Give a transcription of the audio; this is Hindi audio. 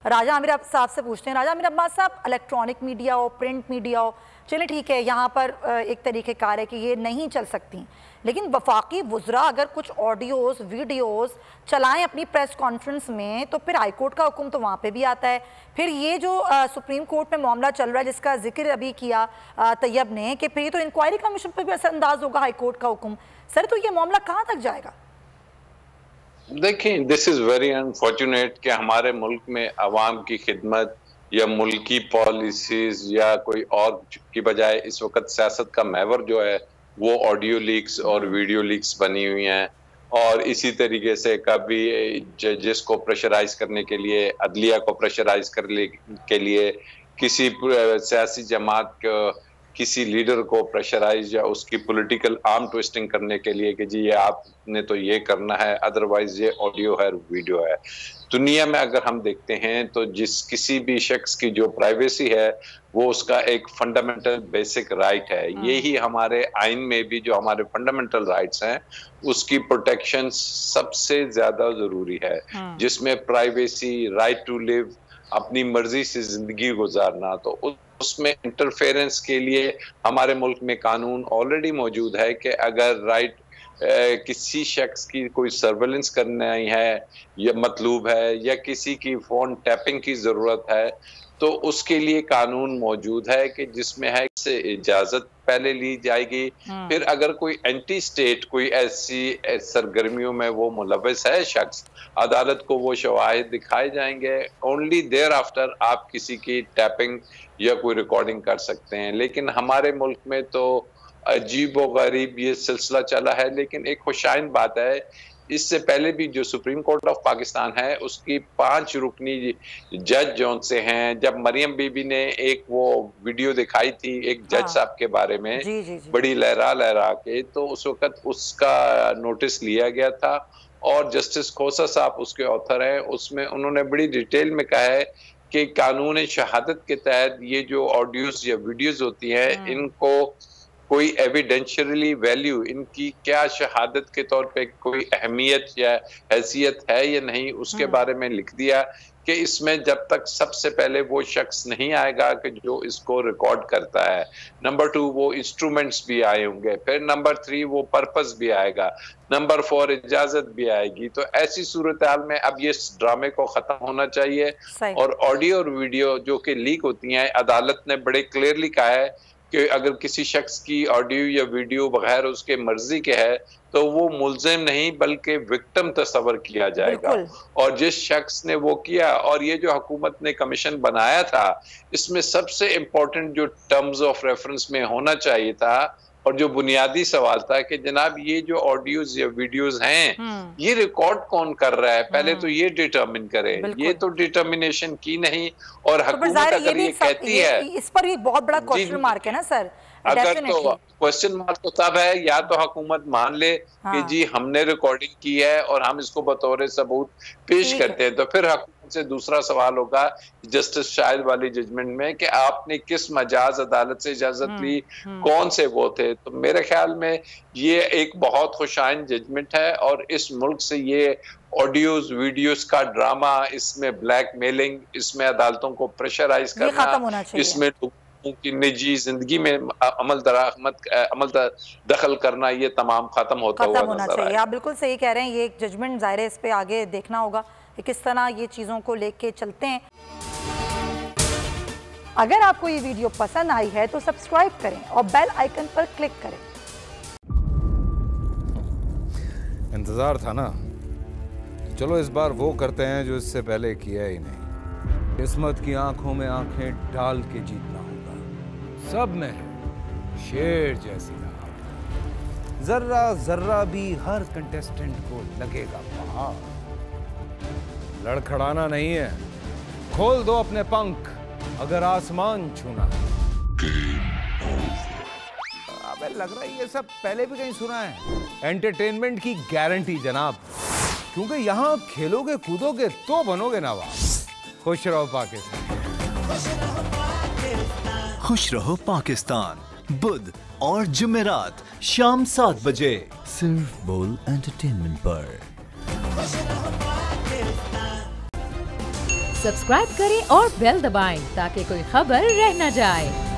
राजा आमिर साहब से पूछते हैं। राजा आमिर अब्बास साहब, इलेक्ट्रॉनिक मीडिया हो, प्रिंट मीडिया हो, चलिए ठीक है, यहाँ पर एक तरीक़ेकार है कि ये नहीं चल सकती, लेकिन वफाकी वुज़रा अगर कुछ ऑडियोज़ वीडियोज़ चलाएं अपनी प्रेस कॉन्फ्रेंस में, तो फिर हाई कोर्ट का हुक्म तो वहाँ पे भी आता है। फिर ये जो सुप्रीम कोर्ट में मामला चल रहा है जिसका जिक्र अभी किया तैयब ने, कि फिर ये तो इंक्वायरी कमीशन पर भी असरअंदाज होगा हाई कोर्ट का हुक्म। सर, तो ये मामला कहाँ तक जाएगा? देखिए, दिस इज वेरी अनफॉर्चुनेट कि हमारे मुल्क में अवाम की खिदमत या मुल्की पॉलिसीज या कोई और की बजाय इस वक्त सियासत का महवर जो है वो ऑडियो लीक्स और वीडियो लीक्स बनी हुई हैं। और इसी तरीके से कभी जजेस को प्रेशराइज करने के लिए, अदलिया को प्रेशराइज करने के लिए, किसी सियासी जमात किसी लीडर को प्रेशराइज या उसकी पॉलिटिकल आर्म ट्विस्टिंग करने के लिए कि जी ये आपने तो ये करना है, अदरवाइज ये ऑडियो है, वीडियो है। दुनिया में अगर हम देखते हैं तो किसी भी शख्स की जो प्राइवेसी है वो उसका एक फंडामेंटल बेसिक राइट है। यही हमारे आइन में भी जो हमारे फंडामेंटल राइट्स हैं उसकी प्रोटेक्शन सबसे ज्यादा जरूरी है, जिसमें प्राइवेसी, राइट टू लिव, अपनी मर्जी से जिंदगी गुजारना। तो उसमें इंटरफेरेंस के लिए हमारे मुल्क में कानून ऑलरेडी मौजूद है कि अगर राइट किसी शख्स की कोई सर्वेलेंस करना है या मतलूब है या किसी की फोन टैपिंग की जरूरत है तो उसके लिए कानून मौजूद है कि जिसमें है से इजाजत पहले ली जाएगी। फिर अगर कोई एंटी स्टेट कोई ऐसी सरगर्मियों में वो मुलव्वस है शख्स, अदालत को वो शवाहिद दिखाए जाएंगे। ओनली देयर आफ्टर आप किसी की टैपिंग या कोई रिकॉर्डिंग कर सकते हैं। लेकिन हमारे मुल्क में तो अजीब व गरीब ये सिलसिला चला है। लेकिन एक खुशाइन बात है, इससे पहले भी जो सुप्रीम कोर्ट ऑफ पाकिस्तान है उसकी 5 रुकनी जज जौन से हैं, जब मरियम बीबी ने एक वो वीडियो दिखाई थी एक जज साहब के बारे में, जी। बड़ी लहरा के, तो उस वक्त उसका नोटिस लिया गया था और जस्टिस खोसा साहब उसके ऑथर हैं। उसमें उन्होंने बड़ी डिटेल में कहा है कि कानून शहादत के तहत ये जो ऑडियोज या वीडियोज होती हैं इनको कोई एविडेंशियली वैल्यू, इनकी क्या शहादत के तौर पे कोई अहमियत या हैसियत है या नहीं, उसके बारे में लिख दिया कि इसमें जब तक सबसे पहले वो शख्स नहीं आएगा कि जो इसको रिकॉर्ड करता है, नंबर 2 वो इंस्ट्रूमेंट्स भी आए होंगे, फिर नंबर 3 वो पर्पस भी आएगा, नंबर 4 इजाजत भी आएगी। तो ऐसी सूरत हाल में अब ये ड्रामे को खत्म होना चाहिए। और ऑडियो और वीडियो जो कि लीक होती हैं, अदालत ने बड़े क्लियरली कहा है कि अगर किसी शख्स की ऑडियो या वीडियो बगैर उसके मर्जी के है तो वो मुल्जिम नहीं बल्कि विक्टिम तस्वर किया जाएगा। और जिस शख्स ने वो किया, और ये जो हुकूमत ने कमीशन बनाया था, इसमें सबसे इम्पोर्टेंट जो टर्म्स ऑफ रेफरेंस में होना चाहिए था और जो बुनियादी सवाल था कि जनाब ये जो ऑडियोज या वीडियोज हैं ये रिकॉर्ड कौन कर रहा है, पहले तो ये डिटरमिन करें। ये तो डिटर्मिनेशन की नहीं। और हुकूमत अगर ये कहती है, इस पर भी बहुत बड़ा क्वेश्चन मार्क है ना सर। अगर तो क्वेश्चन मार्क तो तब है या तो हुकूमत मान ले कि जी हमने रिकॉर्डिंग की है और हम इसको बतौर सबूत पेश करते हैं, तो फिर हुकूमत से दूसरा सवाल होगा जस्टिस शाहिद वाली जजमेंट में कि आपने किस मजाज अदालत से इजाजत ली, कौन से वो थे। तो मेरे ख्याल में ये एक बहुत खुशाइन जजमेंट है और इस मुल्क से ये ऑडियोज वीडियोस का ड्रामा, इसमें ब्लैकमेलिंग, इसमें अदालतों को प्रेशराइज करना, इसमें की निजी जिंदगी में अमल दखल करना, ये तमाम खत्म होता होना चाहिए। आप बिल्कुल सही कह रहे हैं। ये एक जजमेंट ज़ाहिर है, इस पे आगे देखना होगा कि किस तरह ये चीज़ों को लेके चलते हैं। अगर आपको ये वीडियो पसंद आई है तो सब्सक्राइब करें और बेल आइकन पर क्लिक करें। इंतजार था ना, चलो इस बार वो करते हैं जो इससे पहले किया ही नहीं। किस्मत की आंखों में आंखें डाल के जीतना होगा। सब में शेर जैसी राह, जर्रा जर्रा भी हर कंटेस्टेंट को लगेगा पहाड़। लड़खड़ाना नहीं है, खोल दो अपने पंख अगर आसमान छूना है। अबे लग रहा है ये सब पहले भी कहीं सुना है। एंटरटेनमेंट की गारंटी जनाब, क्योंकि यहाँ खेलोगे कूदोगे तो बनोगे नवाब। खुश रहो पाकिस्तान। खुश रहो पाकिस्तान, बुध और जुमेरात शाम 7 बजे सिर्फ बोल एंटरटेनमेंट पर। सब्सक्राइब करें और बेल दबाएं ताकि कोई खबर रह न जाए।